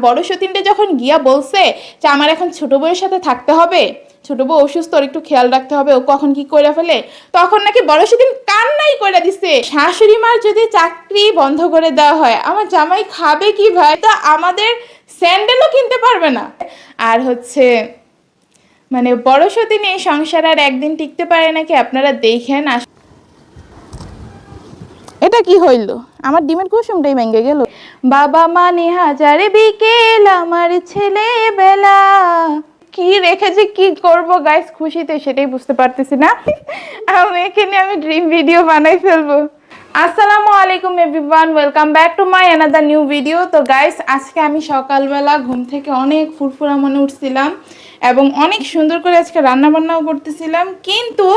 বড় সতীনটা যখন গিয়া বলছে যে আমার এখন ছোট বউয়ের সাথে থাকতে হবে, ছোট বউ অসুস্থ, ওর একটু খেয়াল রাখতে হবে, ও কখন কি করে ফেলে, তখন নাকি বড় সেদিন কান্নাই করে দিছে। শাশুড়ি মার যদি চাকরি বন্ধ করে দেওয়া হয়, আমার জামাই খাবে কি ভাই? তো আমাদের স্যান্ডেলও কিনতে পারবে না। আর হচ্ছে মানে বড় সতীন এই সংসার আর একদিন টিকতে পারে নাকি আপনারা দেখেন। এটা কি হইল? আমার ডিমের কুসুমটাই ভেঙে গেল। বাবা মানে হাজারে বিকেল আমার ছেলেবেলা, কি রেখেছি কি করব গাইস খুশিতে সেটাই বুঝতে পারতেছি না। আমি এখানে ড্রিম ভিডিও বানাই ফেলবো। আসসালামু আলাইকুম everyone, welcome back to my another new video. তো গাইস আজকে আমি সকালবেলা ঘুম থেকে অনেক ফুরফুরা মনে উঠছিলাম এবং অনেক সুন্দর করে আজকে রান্না বান্নাও করতেছিলাম, কিন্তু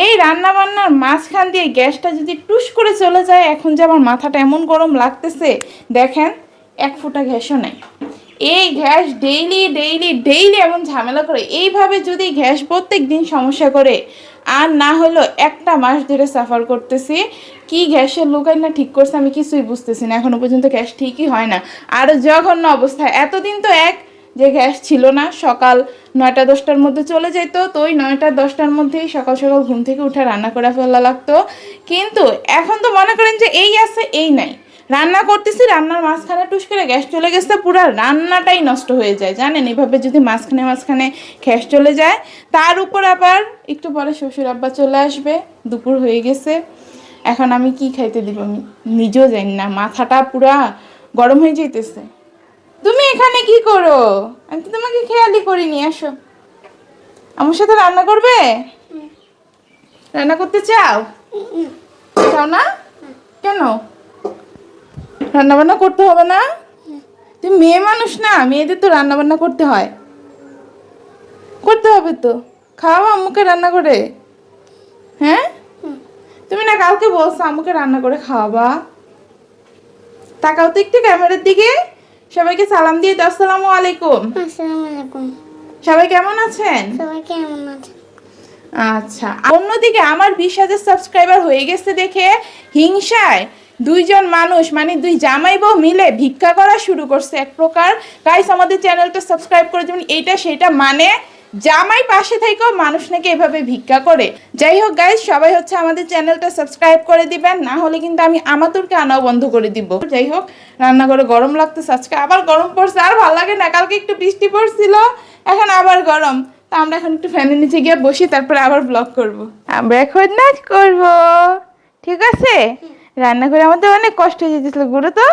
এই রান্না বান্নার মাঝখান দিয়ে গ্যাসটা যদি টুস করে চলে যায়, এখন যে আমার মাথাটা এমন গরম লাগতেছে দেখেন, এক ফোঁটা গ্যাসও নাই। এই গ্যাস ডেইলি ডেইলি ডেইলি এমন ঝামেলা করে, এইভাবে যদি গ্যাস প্রত্যেক দিন সমস্যা করে, আর না হলো একটা মাস ধরে সাফার করতেছি। কি গ্যাসের লোকাই না ঠিক করছে আমি কিছুই বুঝতেছি না, এখনো পর্যন্ত গ্যাস ঠিকই হয় না। আর জঘন্য অবস্থা। এতদিন তো যে গ্যাস ছিল না, সকাল 9টা-10টার মধ্যে চলে যেত, তো ওই 9টা-10টার মধ্যেই সকাল সকাল ঘুম থেকে উঠে রান্না করে ফেলা লাগতো। কিন্তু এখন তো মনে করেন যে এই আছে এই নাই, রান্না করতেছি, রান্নার মাঝখানে টুস করে গ্যাস চলে গেছে, পুরো রান্নাটাই নষ্ট হয়ে যায় জানেন। এভাবে যদি মাঝখানে মাঝখানে গ্যাস চলে যায়, তার উপর আবার একটু পরে শ্বশুর আব্বা চলে আসবে, দুপুর হয়ে গেছে, এখন আমি কি খাইতে দিব আমি নিজেও জানি না, মাথাটা পুরা গরম হয়ে যাইতেছে। তুমি এখানে কি করো? আমি তো তোমাকে খেয়ালই করিনি। আসো, আমার সাথে রান্না করবে? রান্না করতে চাও? চাও না কেন? রান্না বান্না করতে হবে না? তুমি মেয়ে মানুষ না, মেয়েদের তো রান্না বান্না করতে হয়, করতে হবে তো। খাওয়া আম্মুকে রান্না করে। হ্যাঁ, তুমি না কালকে বলছো আম্মুকে রান্না করে খাওয়াবা। তাকাও তো একটু ক্যামেরার দিকে, সবাইকে সালাম দিয়ে দাও। আসসালামু আলাইকুম। আসসালামু আলাইকুম। সবাই কেমন আছেন? সবাই কেমন আছেন? আচ্ছা, অন্যদিকে আমার 20,000 সাবস্ক্রাইবার হয়ে গেছে দেখে হিংসায় দুইজন মানুষ মানে দুই জামাই বউ মিলে ভিক্ষা করা শুরু করছে এক প্রকার। গাইস আমাদের চ্যানেলটা সাবস্ক্রাইব করে দেবেন। এইটা সেটা মানে জামাই পাশে থেকেও মানুষ নাকি এভাবে ভিক্ষা করে। যাই হোক গাইস, সবাই হচ্ছে আমাদের চ্যানেলটা সাবস্ক্রাইব করে দিবেন, না হলে কিন্তু আমি আমাদেরকে আনাও বন্ধ করে দিব। যাই হোক, রান্না করে গরম লাগতেছে, আজকে আবার গরম পড়ছে, আর ভালো লাগে না। কালকে একটু বৃষ্টি পড়ছিল, এখন আবার গরম। তা আমরা এখন একটু ফ্যানের নিচে গিয়ে বসি, তারপরে আবার ব্লগ করব। আমরা এখন নাচ করব, ঠিক আছে? রান্না করে আমাদের অনেক কষ্ট হয়ে যেতেছিল গুরু, তো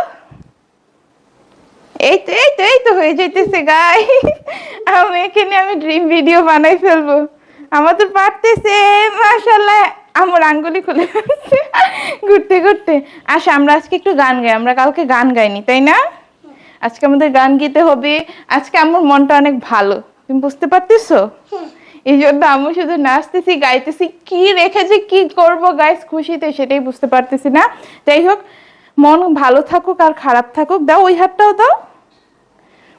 এই তো হয়ে যাইতেছে গাই। আমি ড্রিম ভিডিও বানাই ফেলবো। আমার তো পারতেছে মাশাআল্লাহ, আমার আঙ্গুলি খুলে ফেলছে ঘুরতে ঘুরতে। আসো আমরা আজকে একটু গান গাই, আমরা কালকে গান গাইনি তাই না? আজকে আমাদের গান গাইতে হবে। আজকে আমার মনটা অনেক ভালো, তুমি বুঝতে পারতেছো? এই জন্য আমি শুধু নাচতেছি গাইতেছি, কি রেখেছি কি করব গাইস খুশিতে সেটাই বুঝতে পারতেছি না। যাই হোক, মন ভালো থাকুক আর খারাপ থাকুক, দাও ওই হাতটাও দাও।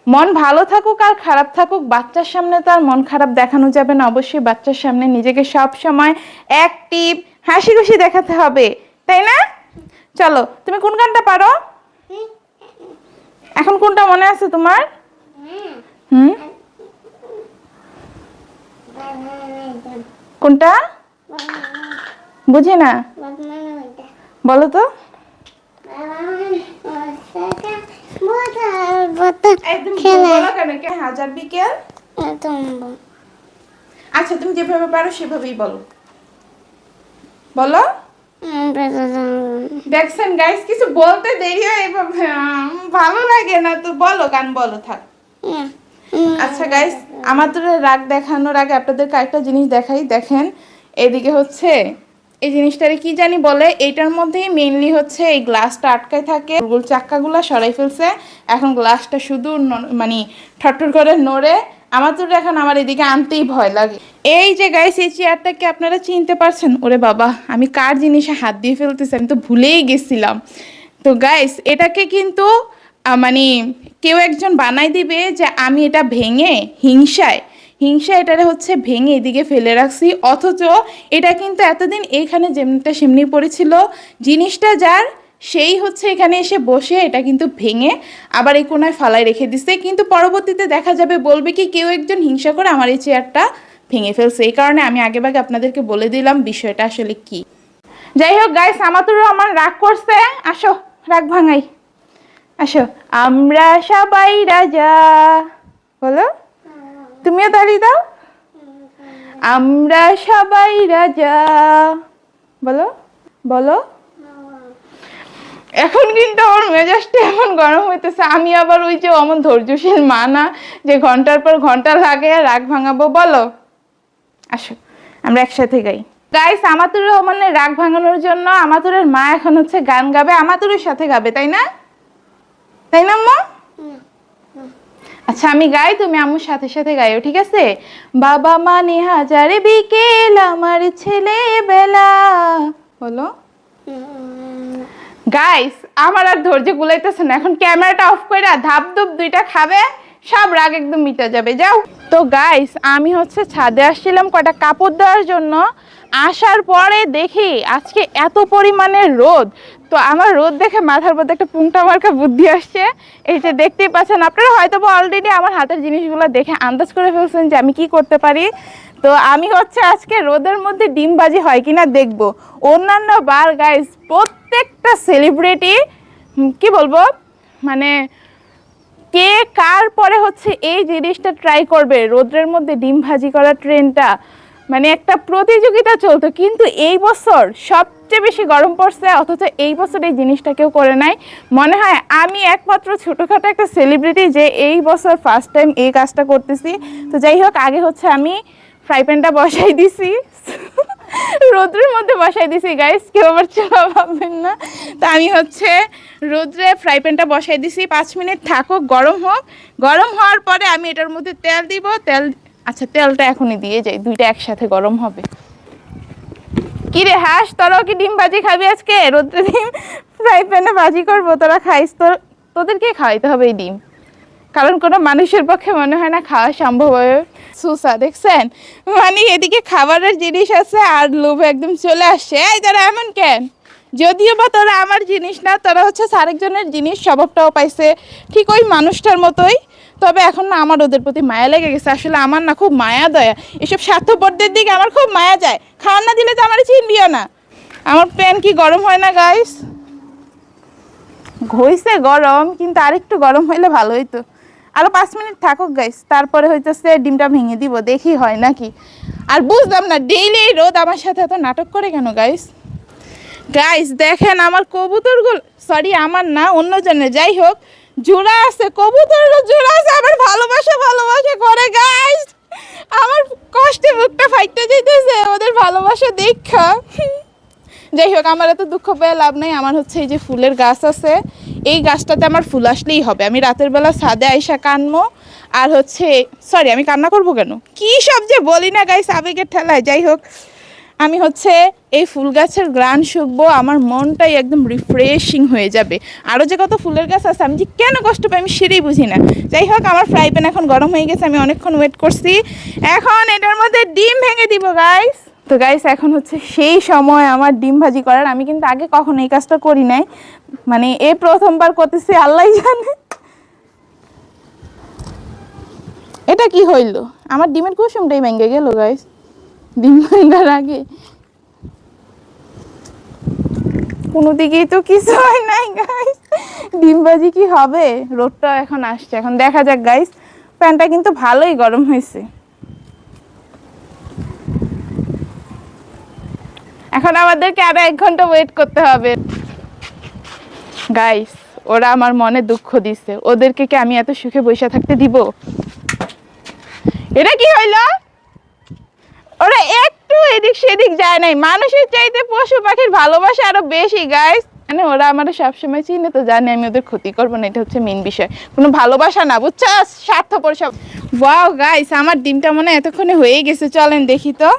মন ভালো থাকুক আর খারাপ থাকুক, বাচ্চার সামনে তো আর মন খারাপ দেখানো যাবে না। অবশ্যই বাচ্চার সামনে নিজেকে সব সময় অ্যাক্টিভ হাসি খুশি দেখাতে হবে, তাই না? চলো, তুমি কোন গানটা পারো এখন? কোনটা মনে আছে তোমার? কোনটা বুঝি না, বলো তো। হাজার বিকেল। আচ্ছা, তুমি যেভাবে পারো সেভাবেই বলো, বলো। দেখছেন গাইস, কিছু বলতে দেরি হয় এভাবে, ভালো লাগে না তো। বলো, গান বলো, থাক। আচ্ছা গাইস, আমাদের রাগ দেখানোর আগে আপনাদেরকে একটা জিনিস দেখাই। দেখেন এদিকে হচ্ছে এই জিনিসটারে কি জানি বলে, এইটার মধ্যেই মেইনলি হচ্ছে এই গ্লাসটা আটকায় থাকে, গোল চাক্কাগুলো সরাই ফেলছে, এখন গ্লাসটা শুধু মানে ঠট্টর করে নড়ে। আমার তো এখন আমার এদিকে আনতেই ভয় লাগে। এই যে গাইস, এই চেয়ারটাকে আপনারা চিনতে পারছেন? ওরে বাবা, আমি কার জিনিসে হাত দিয়ে ফেলতেছি, আমি তো ভুলেই গেছিলাম। তো গাইস, এটাকে কিন্তু মানে কেউ একজন বানাই দিবে যে আমি এটা ভেঙে হিংসায় এটারে হচ্ছে ভেঙে এদিকে ফেলে রাখছি, অথচ এটা কিন্তু এতদিন এইখানে যেমনিটা সেমনি পড়েছিল। জিনিসটা যার সেই হচ্ছে এখানে এসে বসে এটা কিন্তু ভেঙে আবার এই কোনায় ফালায় রেখে দিছে, কিন্তু পরবর্তীতে দেখা যাবে বলবে কি কেউ একজন হিংসা করে আমার এই চেয়ারটা ভেঙে ফেলছে। এই কারণে আমি আগেভাগে আপনাদেরকে বলে দিলাম বিষয়টা আসলে কি। যাই হোক গাইস, আমাতুর রহমান রাগ করছে, আসো রাগ ভাঙাই, আসো। আমরা সবাই রাজা, বলো, তুমিও তালি দাও। আমরা সবাই রাজা, বলো বলো। এখন কিন্তু আমার মেজাজটা এমন গরম হইতেছে, আমি আবার ওই যে অমন ধৈর্যশীল মা না যে ঘন্টার পর ঘন্টা লাগে রাগ ভাঙাবো। বলো, আসো আমরা একসাথে গাই। গাইস, আমাতুর রহমানের রাগ ভাঙানোর জন্য আমাতুরের মা এখন হচ্ছে গান গাবে, আমাতুরের সাথে গাবে, তাই না? তাই না আম্মু? আচ্ছা আমি গাই, তুমি আম্মুর সাথে সাথে গাইও, ঠিক আছে? বাবা মানে হাজারে বিকেল আমার ছেলে বেলা, বলো। গাইস, আমার আর ধৈর্য কুলাইতেছে না, এখন ক্যামেরাটা অফ করে ধাপ ধুপ দুইটা খাবে, সব রাগ একদম মিটে যাবে, যাও। তো গাইস, আমি হচ্ছে ছাদে আসছিলাম কয়টা কাপড় দেওয়ার জন্য, আসার পরে দেখি আজকে এত পরিমাণে রোদ, তো আমার রোদ দেখে মাথার মধ্যে একটা পুংটা মার্কা বুদ্ধি আসছে। এই যে দেখতেই পাচ্ছেন আপনারা, হয়তো অলরেডি আমার হাতের জিনিসগুলো দেখে আন্দাজ করে ফেলছেন যে আমি কি করতে পারি। তো আমি হচ্ছে আজকে রোদের মধ্যে ডিম ভাজি হয় কিনা দেখবো। অন্যান্য বার গাইস প্রত্যেকটা সেলিব্রিটি কি বলবো, মানে কে কার পরে হচ্ছে এই জিনিসটা ট্রাই করবে, রোদ্রের মধ্যে ডিম ভাজি করার ট্রেন্ডটা মানে একটা প্রতিযোগিতা চলতো, কিন্তু এই বছর সবচেয়ে বেশি গরম পড়ছে, অথচ এই বছর এই জিনিসটা কেউ করে নাই। মনে হয় আমি একমাত্র ছোটোখাটো একটা সেলিব্রিটি যে এই বছর ফার্স্ট টাইম এই কাজটা করতেছি। তো যাই হোক, আগে হচ্ছে আমি ফ্রাই প্যানটা বসাই দিছি, রোদ্রের মধ্যে বসাই দিছি গাইস, কেউ আবার চলা ভাববেন না। তা আমি হচ্ছে রোদ্রে ফ্রাই প্যানটা বসাই দিছি, 5 মিনিট থাকুক, গরম হোক। গরম হওয়ার পরে আমি এটার মধ্যে তেল দিব, আচ্ছা তেলটা এখনই দিয়ে যাই, দুইটা একসাথে গরম হবে। কি রে হাঁস, তোরাও কি ডিম ভাজি খাবি আজকে? রোদ্রে ডিম ফ্রাই প্যানে ভাজি করবো, তোরা খাইস? তোদেরকে খাওয়াইতে হবে এই ডিম, কারণ কোনো মানুষের পক্ষে মনে হয় না খাওয়া সম্ভব হবে। সুসা দেখছেন, মানে এদিকে খাবারের জিনিস আছে আর লোভ একদম চলে আসছে। এই তারা এমন কেন? যদিও বা তোরা আমার জিনিস না, তোরা হচ্ছে আরেকজনের জিনিস, স্বভাবটাও পাইছে ঠিক ওই মানুষটার মতোই। তবে এখন না আমার ওদের প্রতি মায়া লেগে গেছে, আসলে আমার না খুব মায়া দয়া, এসব স্বার্থপরদের দিকে আমার খুব মায়া যায়। খাওয়ার না দিলে তো আমার চিনবিও না। আমার প্যান কি গরম হয় না গাইস? হইছে গরম, কিন্তু আরেকটু গরম হইলে ভালো হইতো। আরো 5 মিনিট থাকুক গাইস, তারপরে হইতেছে ডিমটা ভেঙে দিব, দেখি হয় নাকি। আর বুঝলাম না ডেইলি রোদ আমার সাথে এত নাটক করে কেন গাইস। গাইস দেখেন আমার কবুতরগুলো, সরি আমার না অন্যজনের, যাই হোক জোড়া আছে, কবুতরেরও জোড়া আছে, আবার ভালোবাসা ভালোবাসা করে গাইস। আমার কষ্টে বুকটা ফাইটতে যেতেছে ওদের ভালোবাসা দেখা। যাই হোক, আমার এত দুঃখ পেয়ে লাভ নাই। আমার হচ্ছে এই যে ফুলের গাছ আছে, এই গাছটাতে আমার ফুল আসলেই হবে। আমি রাতের বেলা ছাদে আইসা কানবো, আর হচ্ছে সরি আমি কান্না করবো কেন, কি সব যে বলি না গাইস আবেগের ঠেলায়। যাই হোক, আমি হচ্ছে এই ফুল গাছের গ্রান শুকবো, আমার মনটাই একদম রিফ্রেশিং হয়ে যাবে। আরও যে কত ফুলের গাছ আছে, আমি যে কেন কষ্ট পাই আমি সেটাই বুঝি না। যাই হোক, আমার ফ্রাই প্যান এখন গরম হয়ে গেছে, আমি অনেকক্ষণ ওয়েট করছি, এখন এটার মধ্যে ডিম ভেঙে দিব গাইস। তো গাইস এখন হচ্ছে সেই সময় আমার ডিম ভাজি করার। আমি কিন্তু আগে কখনো এই কাজটা করি নাই, মানে এই প্রথমবার করতেছি, আল্লাহ জানে। এটা কি হইল, আমার ডিমের কুসুমটাই ভেঙে গেল গাইস, ডিম ভাঙার আগে। কোনো দিকেই তো কিছু হয় নাই গাইস, ডিম ভাজি কি হবে? রোদটা এখন আসছে, এখন দেখা যাক গাইস। প্যানটা কিন্তু ভালোই গরম হয়েছে, এখন আমাদেরকে আরো 1 ঘন্টা ওয়েট করতে হবে গাইস। ওরা আমার মনে দুঃখ দিচ্ছে, ওদেরকে কি আমি এত সুখে বসে থাকতে দিব? এটা কি হইলো? ওরা একটু এদিক সেদিক যায় নাই, মানুষের চাইতে পশু পাখির ভালোবাসা আরো বেশি গাইস। মানে ওরা আমার সবসময় চিনে, তো জানে আমি ওদের ক্ষতি করবো না, এটা হচ্ছে মেইন বিষয়, কোনো ভালোবাসা না, বুঝছো? স্বার্থপর সব। ওয়াও গাইস, আমার ডিমটা মনে হয় এতক্ষণে হয়ে গেছে, চলেন দেখি তো।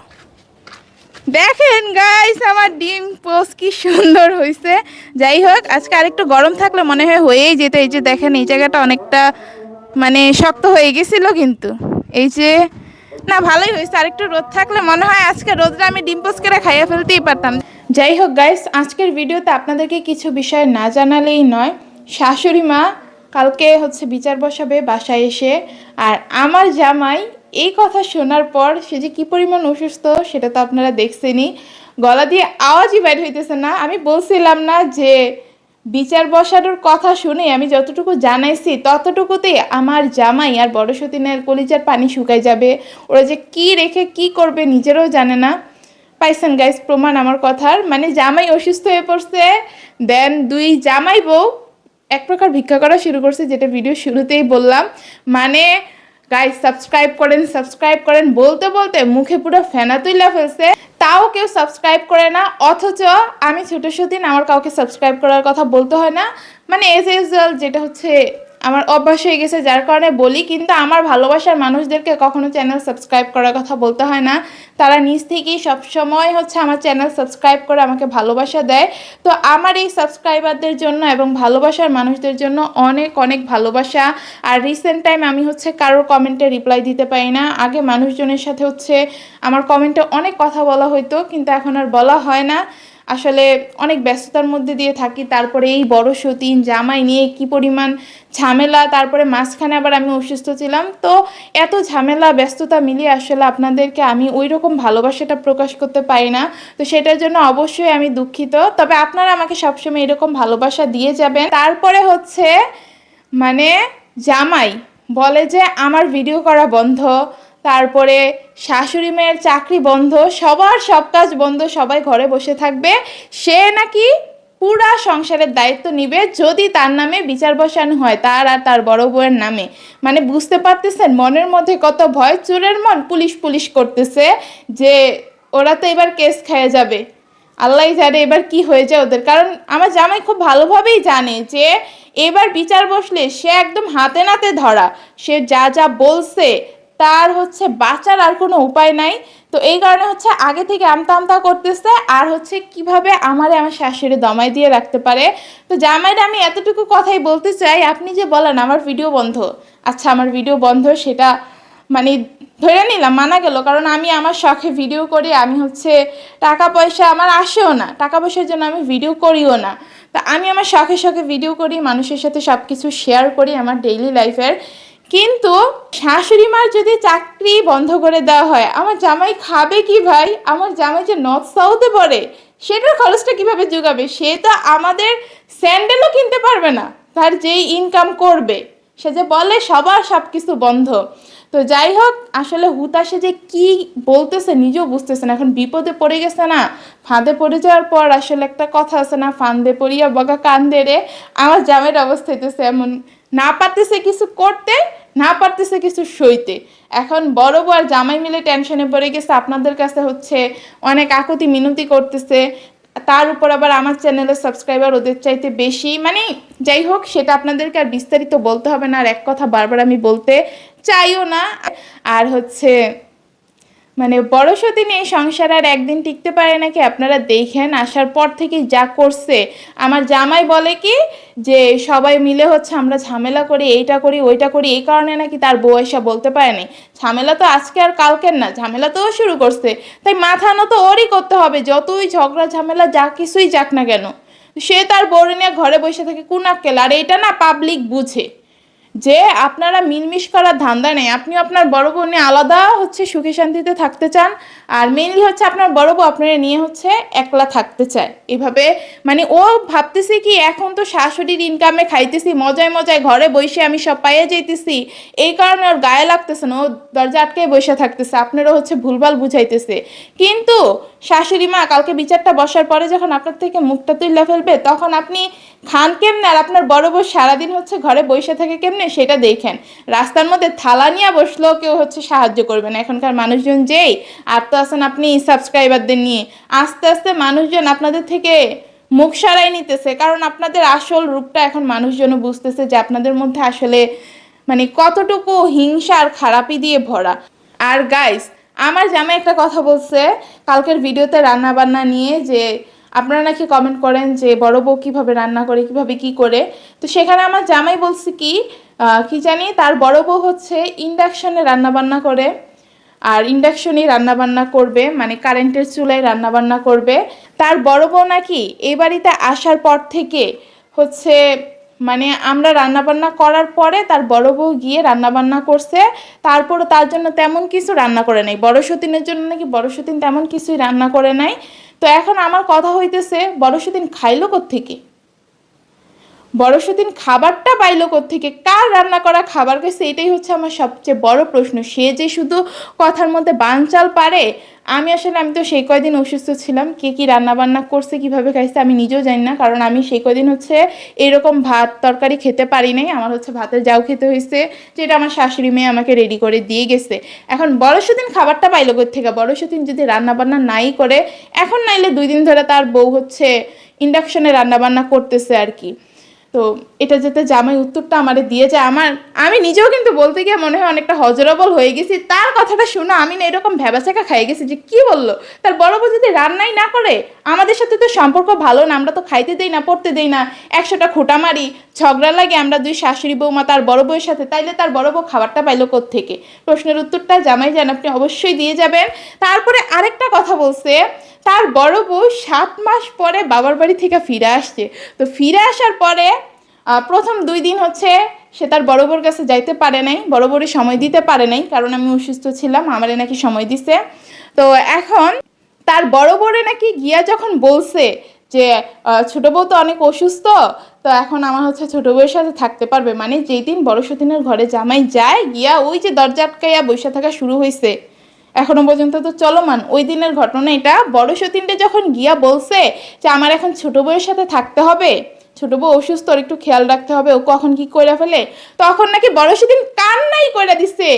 দেখেন গাইস আমার ডিম পোস্ট কি সুন্দর হয়েছে। যাই হোক, আজকে আরেকটু গরম থাকলে মনে হয় হয়েই যেত। এই যে দেখেন এই জায়গাটা অনেকটা মানে শক্ত হয়ে গেছিল, কিন্তু এই যে না ভালোই হয়েছে। আরেকটু রোদ থাকলে মনে হয় আজকে রোদটা আমি ডিম পোস্ট করে খাইয়ে ফেলতেই পারতাম। যাই হোক গাইস, আজকের ভিডিওতে আপনাদেরকে কিছু বিষয় না জানালেই নয়। শাশুড়ি মা কালকে হচ্ছে বিচার বসাবে বাসায় এসে, আর আমার জামাই এই কথা শোনার পর সে যে কী পরিমাণ অসুস্থ সেটা তো আপনারা দেখছেনই। গলা দিয়ে আওয়াজই বের হইতেছে না। আমি বলছিলাম না যে বিচার বসানোর কথা শুনে আমি যতটুকু জানাইছি ততটুকুতেই আমার জামাই আর বড় সতীনের কলিজার পানি শুকায় যাবে। ওরা যে কি রেখে কি করবে নিজেরাও জানে না। পাইছেন গাইস প্রমাণ আমার কথার। মানে জামাই অসুস্থ হয়ে পড়ছে, দেন দুই জামাই বউ এক প্রকার ভিক্ষা করা শুরু করছে, যেটা ভিডিও শুরুতেই বললাম। মানে গাইস সাবস্ক্রাইব করেন বলতে বলতে মুখে পুরো ফেনা তুইলা ফেলছে, তাও কেউ সাবস্ক্রাইব করে না। অথচ আমি ছোট সতীন, আমার কাউকে সাবস্ক্রাইব করার কথা বলতে হয় না। মানে এজ ইউজুয়াল যেটা হচ্ছে আমার অভ্যাস হয়ে গেছে, যার কারণে বলি। কিন্তু আমার ভালোবাসার মানুষদেরকে কখনো চ্যানেল সাবস্ক্রাইব করার কথা বলতে হয় না। তারা নিজ থেকেই সবসময় হচ্ছে আমার চ্যানেল সাবস্ক্রাইব করে আমাকে ভালোবাসা দেয়। তো আমার এই সাবস্ক্রাইবারদের জন্য এবং ভালোবাসার মানুষদের জন্য অনেক অনেক ভালোবাসা। আর রিসেন্ট টাইম আমি হচ্ছে কারোর কমেন্টে রিপ্লাই দিতে পারি না। আগে মানুষজনের সাথে হচ্ছে আমার কমেন্টে অনেক কথা বলা হইতো, কিন্তু এখন আর বলা হয় না। আসলে অনেক ব্যস্ততার মধ্যে দিয়ে থাকি। তারপরে এই বড় সতীন জামাই নিয়ে কি পরিমাণ ঝামেলা, তারপরে মাঝখানে আবার আমি অসুস্থ ছিলাম। তো এত ঝামেলা ব্যস্ততা মিলিয়ে আসলে আপনাদেরকে আমি ওই রকম ভালোবাসাটা প্রকাশ করতে পারি না। তো সেটার জন্য অবশ্যই আমি দুঃখিত। তবে আপনারা আমাকে সবসময় এরকম ভালোবাসা দিয়ে যাবেন। তারপরে হচ্ছে মানে জামাই বলে যে আমার ভিডিও করা বন্ধ, তারপরে শাশুড়ি মেয়ের চাকরি বন্ধ, সবার সব কাজ বন্ধ, সবাই ঘরে বসে থাকবে। সে নাকি পুরা সংসারের দায়িত্ব নিবে যদি তার নামে বিচার বসানো হয়, তার আর তার বড় বউয়ের নামে। মানে বুঝতে পারতেছেন মনের মধ্যে কত ভয়। চোরের মন পুলিশ পুলিশ করতেছে যে ওরা তো এবার কেস খেয়ে যাবে। আল্লাহ জানে এবার কি হয়ে যায় ওদের। কারণ আমার জামাই খুব ভালোভাবেই জানে যে এবার বিচার বসলে সে একদম হাতে নাতে ধরা। সে যা যা বলছে তার হচ্ছে বাঁচার আর কোনো উপায় নাই। তো এই কারণে হচ্ছে আগে থেকে আমতা আমতা করতেছে, আর হচ্ছে কিভাবে আমার শাশুড়ি দমাই দিয়ে রাখতে পারে। তো জামাইরা আমি এতটুকু কথাই বলতে চাই, আপনি যে বলেন আমার ভিডিও বন্ধ, আচ্ছা আমার ভিডিও বন্ধ সেটা মানে ধরে নিলাম, মানা গেল। কারণ আমি আমার শখে ভিডিও করি, আমি হচ্ছে টাকা পয়সা আমার আসেও না, টাকা পয়সার জন্য আমি ভিডিও করিও না। তা আমি আমার শখে শখে ভিডিও করি, মানুষের সাথে সব কিছু শেয়ার করি আমার ডেইলি লাইফের। কিন্তু শাশুড়ি মার যদি চাকরি বন্ধ করে দেওয়া হয়, আমার জামাই খাবে কি ভাই? আমার জামাই যে নর্থ সাউথে পড়ে, সেটার খরচটা কিভাবে যোগাবে? সে তো আমাদের স্যান্ডেলও কিনতে পারবে না। তার যেই ইনকাম করবে, সে যে বলে সবার সব কিছু বন্ধ। তো যাই হোক, আসলে হুতাশে যে কি বলতেছে নিজেও বুঝতেছে না। এখন বিপদে পড়ে গেছে না, ফাঁদে পড়ে যাওয়ার পর আসলে একটা কথা আছে না, ফান্দে পড়িয়া বগা কান্দে রে। আমার জামের অবস্থা হইতেছে এমন, না পারতেছে কিছু করতে, না পারতেছে কিছু সইতে। এখন বড় বউ আর জামাই মিলে টেনশনে পড়ে গেছে, আপনাদের কাছে হচ্ছে অনেক আকুতি মিনতি করতেছে। তার উপর আবার আমার চ্যানেলের সাবস্ক্রাইবার ওদের চাইতে বেশি। মানে যাই হোক, সেটা আপনাদেরকে আর বিস্তারিত বলতে হবে না, আর এক কথা বারবার আমি বলতে চাইও না। আর হচ্ছে মানে বড় সতীন এই সংসার আর একদিন টিকতে পারে নাকি আপনারা দেখেন। আসার পর থেকে যা করছে, আমার জামাই বলে কি যে সবাই মিলে হচ্ছে আমরা ঝামেলা করি, এইটা করি ওইটা করি, এই কারণে নাকি তার বউ এসে বলতে পারেনি। ঝামেলা তো আজকে আর কালকের না, ঝামেলা তো ও শুরু করছে, তাই মাথা নত ওরই করতে হবে। যতই ঝগড়া ঝামেলা যা কিছুই যাক না কেন, সে তার বউ নিয়ে ঘরে বসে থাকে কোন আক্কেল? আর এটা না পাবলিক বুঝে যে আপনারা মিলমিশ করার ধান্দা নেই। আপনি আপনার বড় বোন নিয়ে আলাদা হচ্ছে সুখে শান্তিতে থাকতে চান, আর মেইনলি হচ্ছে আপনার বড় বউ আপনারা নিয়ে হচ্ছে একলা থাকতে চায়। এভাবে মানে ও ভাবতেছে কি এখন তো শাশুড়ির ইনকামে খাইতেছি মজায় মজায়, ঘরে বসে আমি সব পাইয়ে যাইতেছি, এই কারণে ওর গায়ে লাগতেছে না, ও দরজা আটকে বসে থাকতেছে, আপনারা হচ্ছে ভুলভাল বুঝাইতেছে। কিন্তু শাশুড়ি মা কালকে বিচারটা বসার পরে যখন আপনার থেকে মুখটা তুলে ফেলবে, তখন আপনি খান কেমনে আর আপনার বড় বউ সারাদিন হচ্ছে ঘরে বসে থাকে কেমনে সেটা দেখেন। রাস্তার মধ্যে থালা নিয়ে বসলেও কেউ হচ্ছে সাহায্য করবে না। এখনকার মানুষজন যেই আর তো আছেন আপনি সাবস্ক্রাইবারদের নিয়ে, আস্তে আস্তে মানুষজন আপনাদের থেকে মুখ সারাই নিতেছে। কারণ আপনাদের আসল রূপটা এখন মানুষজনও বুঝতেছে যে আপনাদের মধ্যে আসলে মানে কতটুকু হিংসা আর খারাপি দিয়ে ভরা। আর গাইস, আমার জামাই একটা কথা বলছে কালকের ভিডিওতে রান্না বান্না নিয়ে, যে আপনারা নাকি কমেন্ট করেন যে বড় বউ কীভাবে রান্না করে, কীভাবে কি করে। তো সেখানে আমার জামাই বলছে কি কি জানি তার বড় বউ হচ্ছে ইন্ডাকশনে রান্না বান্না করে। আর ইন্ডাকশনেই রান্নাবান্না করবে, মানে কারেন্টের চুলায় রান্নাবান্না করবে। তার বড় বউ নাকি এই বাড়িতে আসার পর থেকে হচ্ছে মানে আমরা রান্নাবান্না করার পরে তার বড় বউ গিয়ে রান্নাবান্না করছে, তারপরও তার জন্য তেমন কিছু রান্না করে নাই। বড় সতীনের জন্য নাকি বড় সতীন তেমন কিছুই রান্না করে নাই। তো এখন আমার কথা হইতেছে, বড় সতীন খাইলো কোত্থেকে? বড় সতীন খাবারটা পাইলো কোত্থেকে? কার রান্না করা খাবার খাইছে? এটাই হচ্ছে আমার সবচেয়ে বড় প্রশ্ন। সে যে শুধু কথার মধ্যে বানচাল পারে, আমি তো সেই কয়দিন অসুস্থ ছিলাম, কে কি রান্না বান্না করছে কিভাবে খাইছে আমি নিজেও জানি না, কারণ আমি সেই কয়দিন হচ্ছে এরকম ভাত তরকারি খেতে পারি নাই। আমার হচ্ছে ভাতের জাউ খেতে হয়েছে, যেটা আমার শাশুড়ি মেয়ে আমাকে রেডি করে দিয়ে গেছে। এখন বড় সতীন খাবারটা পাইলো কোত্থেকে? বড় সতীন যদি রান্না বান্না নাই করে, এখন নাইলে 2 দিন ধরে তার বউ হচ্ছে ইন্ডাকশনে রান্না বান্না করতেছে আর কি। তো এটা যাতে জামাই উত্তরটা আমারে দিয়ে যায়, আমি নিজেও কিন্তু বলতে গিয়ে মনে হয় অনেকটা হজরবল হয়ে গেছি। তার কথাটা শুনে আমি না এরকম ভ্যাবাচাকা খাই গেছি যে কি বললো, তার বড় বউ যদি রান্নাই না করে, আমাদের সাথে তো সম্পর্ক ভালো না, আমরা তো খাইতে দেই না, পড়তে দেই না, 100টা খোঁটা মারি, ঝগড়া লাগে আমরা 2 শাশুড়ি বৌমা তার বড় বউয়ের সাথে, তাইলে তার বড় বউ খাবারটা পাইলো কোত্থেকে? প্রশ্নের উত্তরটা জামাই যান আপনি অবশ্যই দিয়ে যাবেন। তারপরে আরেকটা কথা বলছে, তার বড় বউ 7 মাস পরে বাবার বাড়ি থেকে ফিরে আসছে। তো ফিরে আসার পরে প্রথম 2 দিন হচ্ছে সে তার বড় বউর কাছে যাইতে পারে নাই, বড় বউরে সময় দিতে পারে নাই, কারণ আমি অসুস্থ ছিলাম, আমারে নাকি সময় দিছে। তো এখন তার বড় বউরে নাকি গিয়া যখন বলছে যে ছোট বউ তো অনেক অসুস্থ, তো এখন আমার হচ্ছে ছোট বউয়ের সাথে থাকতে পারবে, মানে যেই দিন বড় সতীনের ঘরে জামাই যায়, গিয়া ওই যে দরজা আটকাইয়া বসে থাকা শুরু হয়েছে, এখনো পর্যন্ত তো চলমান ওই দিনের ঘটনা এটা। বড় সতীনটা যখন গিয়া বলছে যে আমার এখন ছোট বউয়ের সাথে থাকতে হবে, ছোট বউ অসুস্থ, ওর একটু খেয়াল রাখতে হবে, ও কখন কি করে ফেলে, তখন নাকি বড় সেদিন কান্নাই করে দিচ্ছে,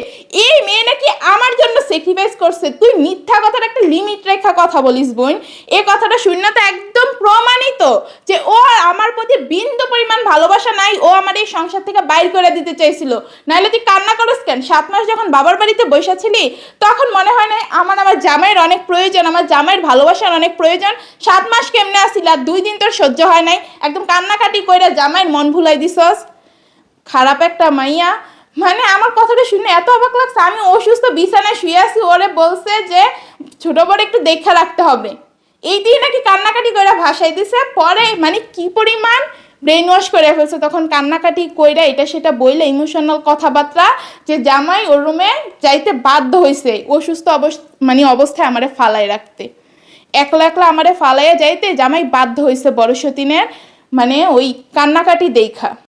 এই মেয়ে নাকি আমার জন্য স্যাক্রিফাইস করছে। তুই মিথ্যা কথার একটা লিমিট রেখা কথা বলিস বোন। এই কথাটা শুনে তো একদম প্রমাণিত যে ও আমার প্রতি বিন্দু পরিমাণ ভালোবাসা নাই, ও আমার এই সংসার থেকে বাইর করে দিতে চাইছিল। নাহলে তুই কান্না করিস কেন? 7 মাস যখন বাবার বাড়িতে বসেছিলি তখন মনে হয় না আমার জামাইয়ের অনেক প্রয়োজন, আমার জামাইয়ের ভালোবাসার অনেক প্রয়োজন? 7 মাস কেমনে আসিল? আর 2 দিন তোর সহ্য হয় নাই, একদম কান্নাকাটি কইরা জামাইয়ের মন ভুলাই দিছস। খারাপ একটা মাইয়া। মানে আমার কথাটা শুনে এত অবাক লাগছে, আমি অসুস্থ বিছানায় শুয়ে আছি, ওরে বলছে যে ছোট বড় একটু দেখা রাখতে হবে, এই দিয়ে নাকি কান্নাকাটি করে ভাসাই দিছে। পরে মানে কি পরিমাণ ব্রেন ওয়াশ করে ফেলছে, তখন কান্নাকাটি কইরা এটা সেটা বইলে ইমোশনাল কথাবার্তা, যে জামাই ওর রুমে যাইতে বাধ্য হয়েছে অসুস্থ অবস্থায় আমারে ফালাই রাখতে, একলা একলা আমারে ফালাইয়া যাইতে জামাই বাধ্য হয়েছে বড় সতীনের, মানে ওই কান্নাকাটি দেখা।